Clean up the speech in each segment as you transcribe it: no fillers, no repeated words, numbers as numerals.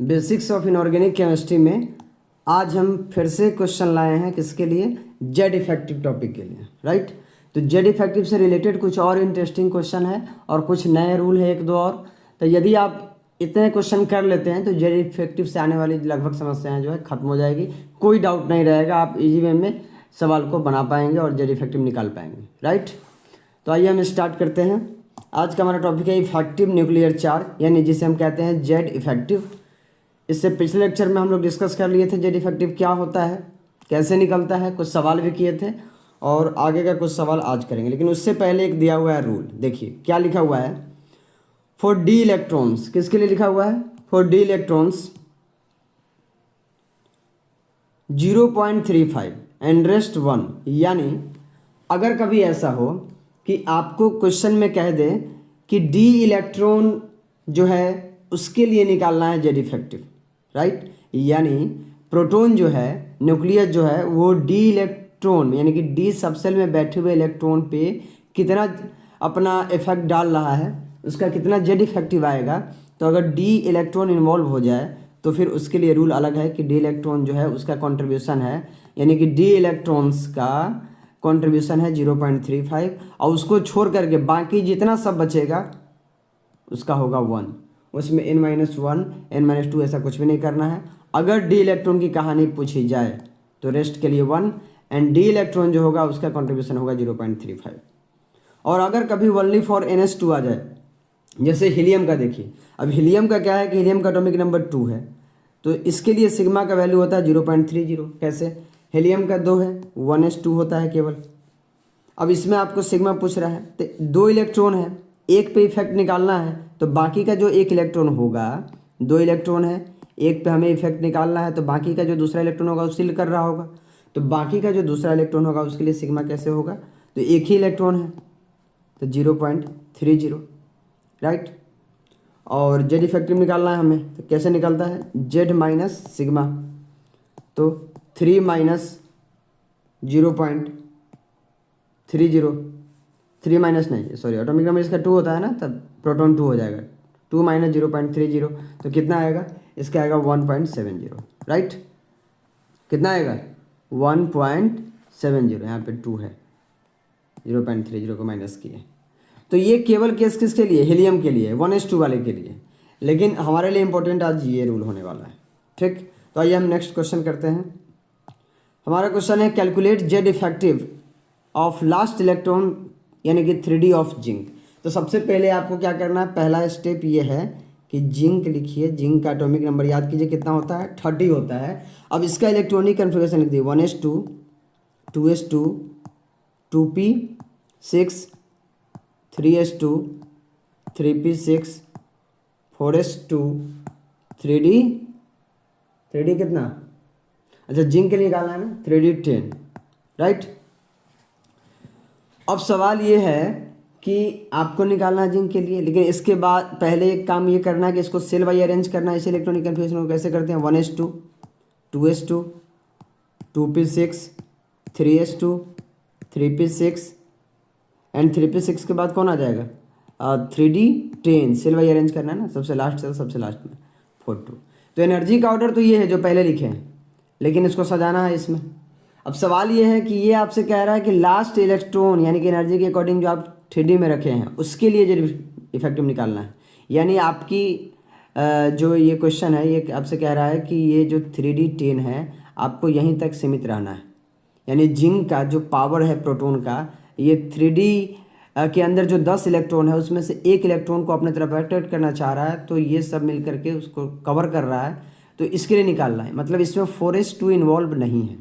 Basics of inorganic chemistry में आज हम फिर से क्वेश्चन लाए हैं किसके लिए, जेड इफेक्टिव टॉपिक के लिए, राइट। तो जेड इफेक्टिव से रिलेटेड कुछ और इंटरेस्टिंग क्वेश्चन है और कुछ नए रूल है एक दो और। तो यदि आप इतने क्वेश्चन कर लेते हैं तो जेड इफेक्टिव से आने वाली लगभग समस्याएं जो है खत्म हो जाएगी, कोई डाउट नहीं रहेगा, आप इजी वे में सवाल को बना पाएंगे और जेड इफेक्टिव निकाल पाएंगे, राइट। तो आइए हम स्टार्ट करते हैं। आज का हमारा टॉपिक है इफेक्टिव न्यूक्लियर चार्ज, यानी जिसे हम कहते हैं जेड इफेक्टिव। इससे पिछले लेक्चर में हम लोग डिस्कस कर लिए थे जेड इफेक्टिव क्या होता है, कैसे निकलता है, कुछ सवाल भी किए थे और आगे का कुछ सवाल आज करेंगे। लेकिन उससे पहले एक दिया हुआ है रूल, देखिए क्या लिखा हुआ है। फॉर डी इलेक्ट्रॉन्स, किसके लिए लिखा हुआ है, for D electrons 0.35 and rest 1, यानी अगर कभी ऐसा हो कि आपको क्वेश्चन में कह दे कि डी इलेक्ट्रॉन जो है उसके लिए निकालना है जेड इफेक्टिव, राइट। यानी प्रोटॉन जो है, न्यूक्लियस जो है, वो डी इलेक्ट्रॉन यानी कि डी सबसेल में बैठे हुए इलेक्ट्रॉन पे कितना अपना इफेक्ट डाल रहा है, उसका कितना जेड इफेक्टिव आएगा। तो अगर डी इलेक्ट्रॉन इन्वॉल्व हो जाए तो फिर उसके लिए रूल अलग है कि डी इलेक्ट्रॉन जो है उसका कंट्रीब्यूशन है, यानी कि डी इलेक्ट्रॉन्स का कंट्रीब्यूशन है 0.35 और उसको छोड़ करके बाकी जितना सब बचेगा उसका होगा 1। उसमें n-1 n-2 ऐसा कुछ भी नहीं करना है। अगर डी इलेक्ट्रॉन की कहानी पूछी जाए तो रेस्ट के लिए 1 एंड डी इलेक्ट्रॉन जो होगा उसका कंट्रीब्यूशन होगा 0.35। और अगर कभी ओनली फॉर NH2 आ जाए, जैसे हीलियम का देखिए, अब हीलियम का क्या है कि हीलियम का एटॉमिक नंबर 2 है, तो इसके लिए सिग्मा का वैल्यू होता है 0.30। कैसे, हीलियम का 2 है, 1s2 होता है केवल। अब इसमें आपको सिग्मा पूछ रहा है तो 2 इलेक्ट्रॉन है, एक पे इफेक्ट निकालना है, तो बाकी का जो एक इलेक्ट्रॉन होगा, 2 इलेक्ट्रॉन है, एक पे हमें इफेक्ट निकालना है, तो बाकी का जो दूसरा इलेक्ट्रॉन होगा वो सील कर रहा होगा, तो बाकी का जो दूसरा इलेक्ट्रॉन होगा उसके लिए सिग्मा कैसे होगा, तो एक ही इलेक्ट्रॉन है तो 0.30, राइट। और जेड इफेक्टिव निकालना है हमें, तो कैसे निकलता है, जेड माइनस सिग्मा, तो 3 माइनस 0.30, 3 माइनस नहीं सॉरी एटॉमिक नंबर इसका 2 होता है ना, तब प्रोटॉन 2 हो जाएगा, 2 माइनस 0.30 तो कितना आएगा, इसका आएगा 1.70, राइट। कितना आएगा 1.70, यहाँ पे 2 है, 0.30 को माइनस किए। तो ये केवल केस किसके लिए, हीलियम के लिए, 1s2 वाले के लिए। लेकिन हमारे लिए इंपॉर्टेंट आज ये रूल होने वाला है, ठीक। तो आइए हम नेक्स्ट क्वेश्चन करते हैं। हमारा क्वेश्चन है calculate Z effective of last electron यानी कि 3D ऑफ जिंक। तो सबसे पहले आपको क्या करना है, पहला स्टेप ये है कि जिंक लिखिए, जिंक का एटॉमिक नंबर याद कीजिए कितना होता है, 30 होता है। अब इसका इलेक्ट्रॉनिक कन्फिगरेशन लिख दिए, 1s2 2s2 2p6 3s2 3p6 4s2 3d कितना, अच्छा जिंक के लिए निकालना है ना, 3d10, राइट। अब सवाल ये है कि आपको निकालना है जिंक के लिए, लेकिन इसके बाद पहले एक काम ये करना है कि इसको सेल वाई अरेंज करना है। इस इलेक्ट्रॉनिक कन्फिगरेशन को कैसे करते हैं, 1s2 2s2 2p6 3s2 3p6 and 3p6 के बाद कौन आ जाएगा, 3d10, सेल वाई अरेंज करना है ना, सबसे लास्ट से सबसे लास्ट में 42। तो एनर्जी का ऑर्डर तो ये है जो पहले लिखे हैं, लेकिन इसको सजाना है इसमें। अब सवाल ये है कि ये आपसे कह रहा है कि लास्ट इलेक्ट्रॉन यानी कि एनर्जी के अकॉर्डिंग जो आप 3D में रखे हैं उसके लिए जो इफेक्टिव निकालना है। यानी आपकी जो ये क्वेश्चन है ये आपसे कह रहा है कि ये जो 3d10 है आपको यहीं तक सीमित रहना है, यानी जिंक का जो पावर है प्रोटॉन का, ये 3D के अंदर जो 10 इलेक्ट्रॉन है उसमें से एक इलेक्ट्रॉन को अपने तरफ अट्रैक्ट करना चाह रहा है, तो ये सब मिल करके उसको कवर कर रहा है, तो इसके लिए निकालना है। मतलब इसमें 4s2 इन्वॉल्व नहीं है,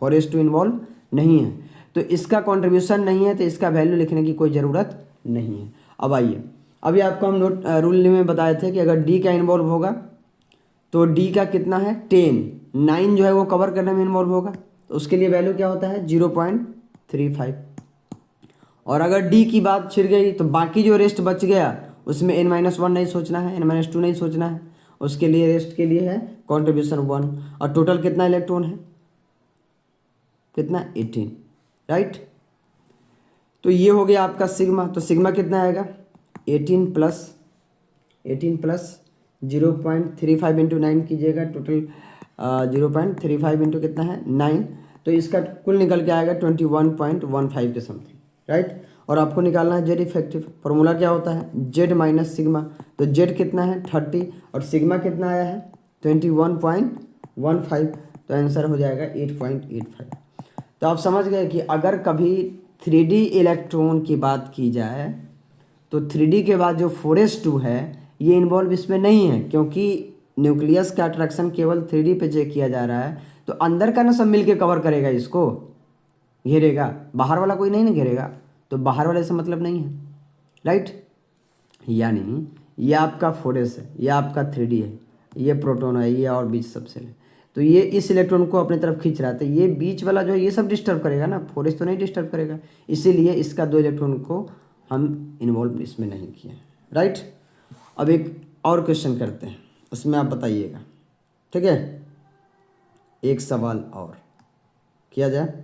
4s2 इन्वॉल्व नहीं है, तो इसका कंट्रीब्यूशन नहीं है, तो इसका वैल्यू लिखने की कोई ज़रूरत नहीं है। अब आइए, अभी आपको हम रूल में बताए थे कि अगर डी का इन्वॉल्व होगा तो डी का कितना है 10, 9 जो है वो कवर करने में इन्वॉल्व होगा, तो उसके लिए वैल्यू क्या होता है 0.35। और अगर डी की बात छिड़ गई तो बाकी जो रेस्ट बच गया उसमें n-1 नहीं सोचना है, n-2 नहीं सोचना है, उसके लिए रेस्ट के लिए है कंट्रीब्यूशन 1। और टोटल कितना इलेक्ट्रॉन है, कितना 18, राइट। तो ये हो गया आपका सिग्मा, तो सिग्मा कितना आएगा 18 प्लस 0.35 इंटू 9 कीजिएगा, टोटल 0.35 इंटू कितना है 9, तो इसका कुल निकल के आएगा 21.15 के समथिंग, राइट। और आपको निकालना है जेड इफेक्टिव। फॉर्मूला क्या होता है, जेड माइनस सिग्मा। तो जेड कितना है 30 और सिग्मा कितना आया है 21.15, तो आंसर हो जाएगा 8.85। तो आप समझ गए कि अगर कभी 3D इलेक्ट्रॉन की बात की जाए तो 3D के बाद जो 4s2 है ये इन्वॉल्व इसमें नहीं है, क्योंकि न्यूक्लियस का अट्रैक्शन केवल 3D पे चेक किया जा रहा है। तो अंदर का ना सब मिलके कवर करेगा, इसको घेरेगा, बाहर वाला कोई नहीं ना घेरेगा, तो बाहर वाले से मतलब नहीं है, राइट। यानी ये आपका 4s है, ये आपका 3D है, ये प्रोटॉन है, ये और बीच सबसे है, तो ये इस इलेक्ट्रॉन को अपनी तरफ खींच रहा है, तो ये बीच वाला जो है ये सब डिस्टर्ब करेगा ना, 4s तो नहीं डिस्टर्ब करेगा, इसीलिए इसका 2 इलेक्ट्रॉन को हम इन्वॉल्व इसमें नहीं किए, राइट। अब एक और क्वेश्चन करते हैं, उसमें आप बताइएगा, ठीक है। एक सवाल और किया जाए।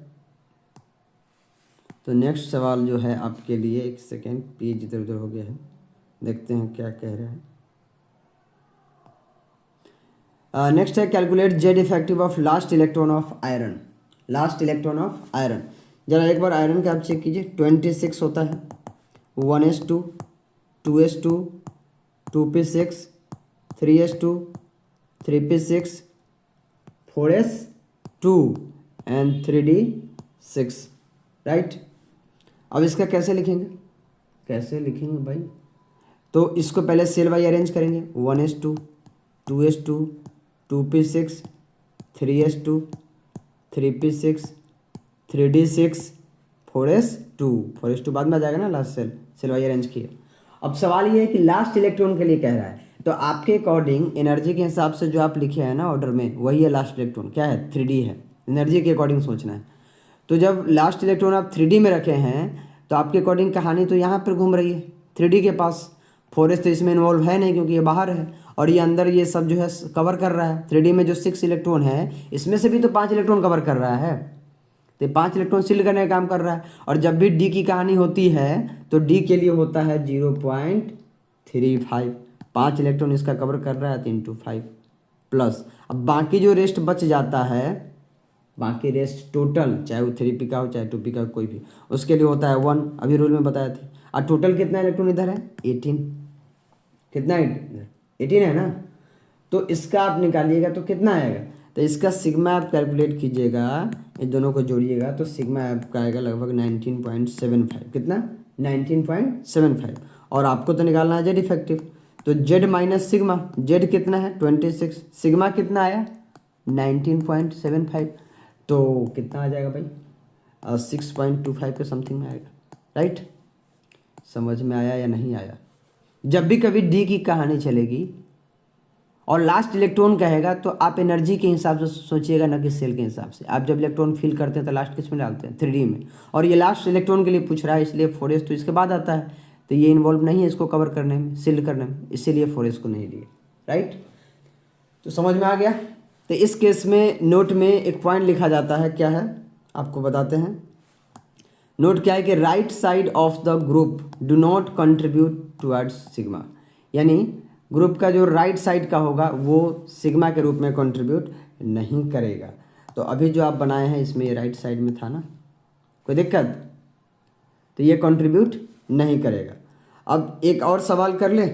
तो नेक्स्ट सवाल जो है आपके लिए, एक सेकेंड, पेज इधर उधर हो गया है, देखते हैं क्या कह रहे हैं। नेक्स्ट है calculate Z effective of last electron of iron. Last electron of iron, जरा एक बार आयरन का आप चेक कीजिए। 26 होता है, 1s2, 2s2, 2p6, 3s2, 3p6, 4s2 and 3d6, right. अब इसका कैसे लिखेंगे, कैसे लिखेंगे भाई, तो इसको पहले सेल वाइज अरेंज करेंगे। 1s2, 2s2, 2p6, 3s2, 3p6, 3d6, 4s2 बाद में आ जाएगा ना लास्ट सेल वाइज अरेंज किए। अब सवाल ये है कि लास्ट इलेक्ट्रॉन के लिए कह रहा है, तो आपके अकॉर्डिंग एनर्जी के हिसाब से जो आप लिखे हैं ना ऑर्डर में, वही है लास्ट इलेक्ट्रॉन, क्या है 3D है, एनर्जी के अकॉर्डिंग सोचना है। तो जब लास्ट इलेक्ट्रॉन आप 3D में रखे हैं तो आपके अकॉर्डिंग कहानी तो यहाँ पर घूम रही है 3D के पास, 4s तो इसमें इन्वॉल्व है नहीं क्योंकि ये बाहर है, और ये अंदर ये सब जो है कवर कर रहा है। 3D में जो 6 इलेक्ट्रॉन है इसमें से भी तो 5 इलेक्ट्रॉन कवर कर रहा है, तो 5 इलेक्ट्रॉन सील करने का काम कर रहा है। और जब भी डी की कहानी होती है तो डी के लिए होता है 0.35, 5 इलेक्ट्रॉन इसका कवर कर रहा है 3/5 प्लस। अब बाकी जो रेस्ट बच जाता है, बाकी रेस्ट टोटल, चाहे वो 3p का हो चाहे 2p का, कोई भी, उसके लिए होता है 1, अभी रूल में बताए थे। और टोटल कितना इलेक्ट्रॉन इधर है 18, कितना इधर 18 है ना, तो इसका आप निकालिएगा तो कितना आएगा, तो इसका सिग्मा आप कैलकुलेट कीजिएगा, इन दोनों को जोड़िएगा तो सिग्मा आपका आएगा लगभग 19.75, कितना 19.75। और आपको तो निकालना है जेड इफेक्टिव, तो जेड माइनस सिग्मा, जेड कितना है 26, सिग्मा कितना आया 19.75, तो कितना आ जाएगा भाई 6.25 के समथिंग में आएगा, राइट। समझ में आया या नहीं आया। जब भी कभी डी की कहानी चलेगी और लास्ट इलेक्ट्रॉन कहेगा तो आप एनर्जी के हिसाब से सोचिएगा, ना कि सेल के हिसाब से। आप जब इलेक्ट्रॉन फिल करते हैं तो लास्ट किस में डालते हैं 3D में, और ये लास्ट इलेक्ट्रॉन के लिए पूछ रहा है इसलिए 4s तो इसके बाद आता है, तो ये इन्वॉल्व नहीं है इसको कवर करने में, सील करने में, इसीलिए 4s को नहीं लिए, राइट। तो समझ में आ गया। तो इस केस में नोट में एक पॉइंट लिखा जाता है, क्या है आपको बताते हैं। नोट क्या है कि right side of the group do not contribute towards sigma, यानी ग्रुप का जो राइट साइड का होगा वो सिग्मा के रूप में कंट्रीब्यूट नहीं करेगा। तो अभी जो आप बनाए हैं इसमें ये राइट साइड में था ना, कोई दिक्कत, तो ये कंट्रीब्यूट नहीं करेगा। अब एक और सवाल कर ले,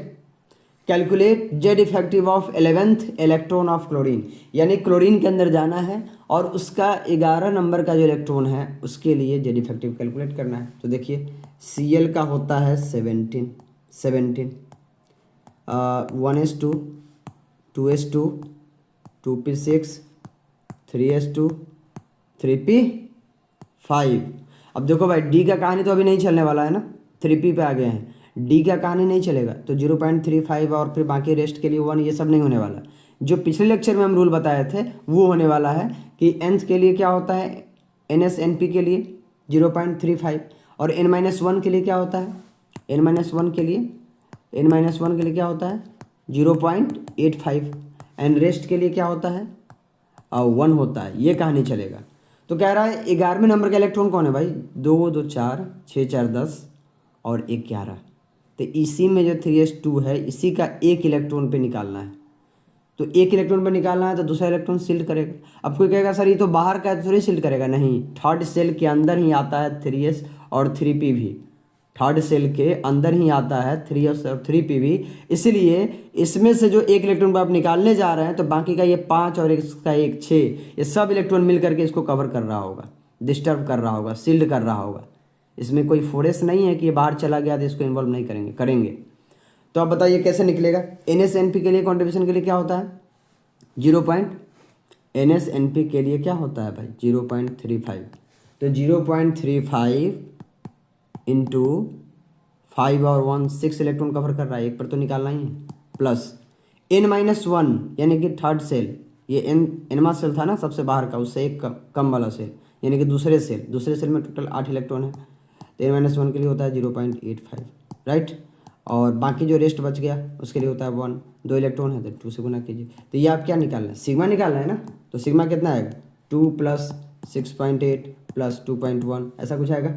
calculate Z effective of 11th electron of chlorine, यानी क्लोरीन के अंदर जाना है और उसका 11 नंबर का जो इलेक्ट्रॉन है उसके लिए जेड इफेक्टिव कैलकुलेट करना है। तो देखिए Cl का होता है 17, 1s2, 2s2, 2p6, 3s2, 3p5। अब देखो भाई डी का कहानी तो अभी नहीं चलने वाला है ना, 3p पे आ गए हैं, डी का कहानी नहीं चलेगा, तो 0.35 और फिर बाकी रेस्ट के लिए 1, ये सब नहीं होने वाला। जो पिछले लेक्चर में हम रूल बताए थे वो होने वाला है कि nth के लिए क्या होता है, NsNp के लिए 0.35, और n-1 के लिए क्या होता है, n-1 के लिए क्या होता है 0.85, एंड रेस्ट के लिए क्या होता है 1 होता है। ये कहानी चलेगा। तो कह रहा है 11वें नंबर का इलेक्ट्रॉन कौन है भाई, 2 2 4 6 4 10 और 11, तो इसी में जो 3s2 है इसी का एक इलेक्ट्रॉन पे निकालना है। तो एक इलेक्ट्रॉन पे निकालना है तो दूसरा इलेक्ट्रॉन शिल्ड करेगा। अब कोई कहेगा सर ये तो बाहर का थोड़ी शिल्ड करेगा, नहीं, थर्ड सेल के अंदर ही आता है 3s और 3p भी, थर्ड सेल के अंदर ही आता है 3s और 3p भी। इसलिए इसमें से जो एक इलेक्ट्रॉन को आप निकालने जा रहे हैं तो बाकी का ये 5 और इसका एक 6, ये सब इलेक्ट्रॉन मिल करके इसको कवर कर रहा होगा, डिस्टर्ब कर रहा होगा, शिल्ड कर रहा होगा। इसमें कोई फोर्स नहीं है कि ये बाहर चला गया तो इसको इन्वॉल्व नहीं करेंगे। तो आप बताइए कैसे निकलेगा। NsNp के लिए कॉन्ट्रीब्यूशन के लिए क्या होता है 0.NsNp के लिए क्या होता है भाई 0.35। तो 0.35 इंटू 5 और 1 6 इलेक्ट्रॉन कवर कर रहा है, एक पर तो निकालना ही है, प्लस n-1 यानी कि थर्ड सेल, ये एनमा सेल था ना सबसे बाहर का, उससे एक कम वाला सेल यानी कि दूसरे सेल में टोटल 8 इलेक्ट्रॉन है, तो n-1 के लिए होता है 0.85, राइट। और बाकी जो रेस्ट बच गया उसके लिए होता है 1, 2 इलेक्ट्रॉन है तो 2 से गुना कीजिए। तो ये आप क्या निकालना है, सिग्मा निकालना है ना। तो सिग्मा कितना आएगा 2 + 6.8 + 2.1 ऐसा कुछ आएगा।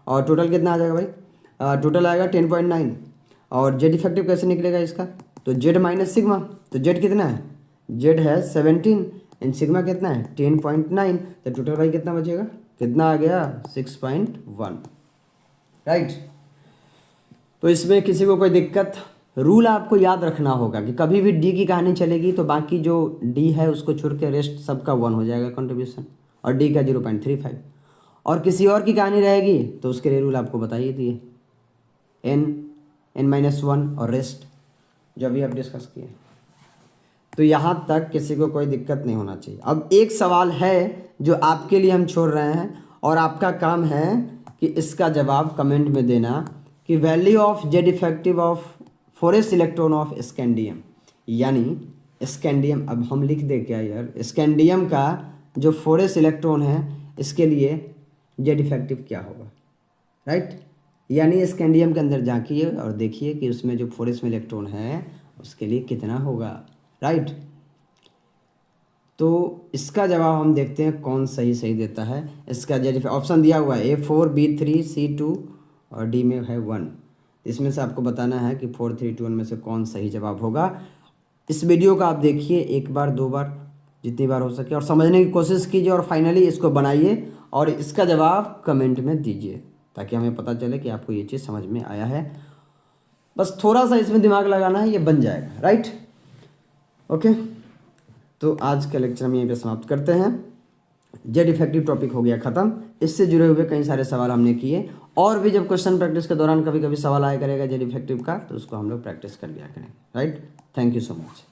और टोटल कितना आ जाएगा भाई, टोटल आएगा 10.9। और जेड इफेक्टिव कैसे निकलेगा इसका, तो जेड माइनस सिग्मा, तो जेड कितना है, जेड है 17 एंड सिग्मा कितना है 10.9, तो टोटल भाई कितना बचेगा, कितना आ गया 6.1, राइट। तो इसमें किसी को कोई दिक्कत, रूल आपको याद रखना होगा कि कभी भी डी की कहानी चलेगी तो बाकी जो डी है उसको छोड़ के रेस्ट सबका 1 हो जाएगा कंट्रीब्यूशन, और डी का 0.35। और किसी और की कहानी रहेगी तो उसके लिए रूल आपको बताइए दिए, n-1 और रेस्ट जो अभी आप डिस्कस किए। तो यहाँ तक किसी को कोई दिक्कत नहीं होना चाहिए। अब एक सवाल है जो आपके लिए हम छोड़ रहे हैं और आपका काम है कि इसका जवाब कमेंट में देना कि value of Z effective of 4s electron of scandium, यानी स्कैंडियम, अब हम लिख दे क्या यार, स्कैंडियम का जो 4s इलेक्ट्रॉन है इसके लिए जेड इफेक्टिव क्या होगा, राइट। यानी स्कैंडियम के अंदर झांकिए और देखिए कि उसमें जो 4s में इलेक्ट्रॉन है उसके लिए कितना होगा, राइट। तो इसका जवाब हम देखते हैं कौन सही देता है। इसका जेड ऑप्शन दिया हुआ है A4 B3 C2 और डी में है 1। इसमें से आपको बताना है कि 4 3 2 1 में से कौन सही जवाब होगा। इस वीडियो को आप देखिए 1 बार 2 बार जितनी बार हो सके और समझने की कोशिश कीजिए और फाइनली इसको बनाइए और इसका जवाब कमेंट में दीजिए ताकि हमें पता चले कि आपको ये चीज़ समझ में आया है। बस थोड़ा सा इसमें दिमाग लगाना है, ये बन जाएगा, राइट। ओके, तो आज का लेक्चर हम यहीं पे समाप्त करते हैं। जेड इफेक्टिव टॉपिक हो गया ख़त्म। इससे जुड़े हुए कई सारे सवाल हमने किए और भी जब क्वेश्चन प्रैक्टिस के दौरान कभी कभी सवाल आया करेगा जेड इफेक्टिव का तो उसको हम लोग प्रैक्टिस कर लिया करेंगे, right. Thank you so much.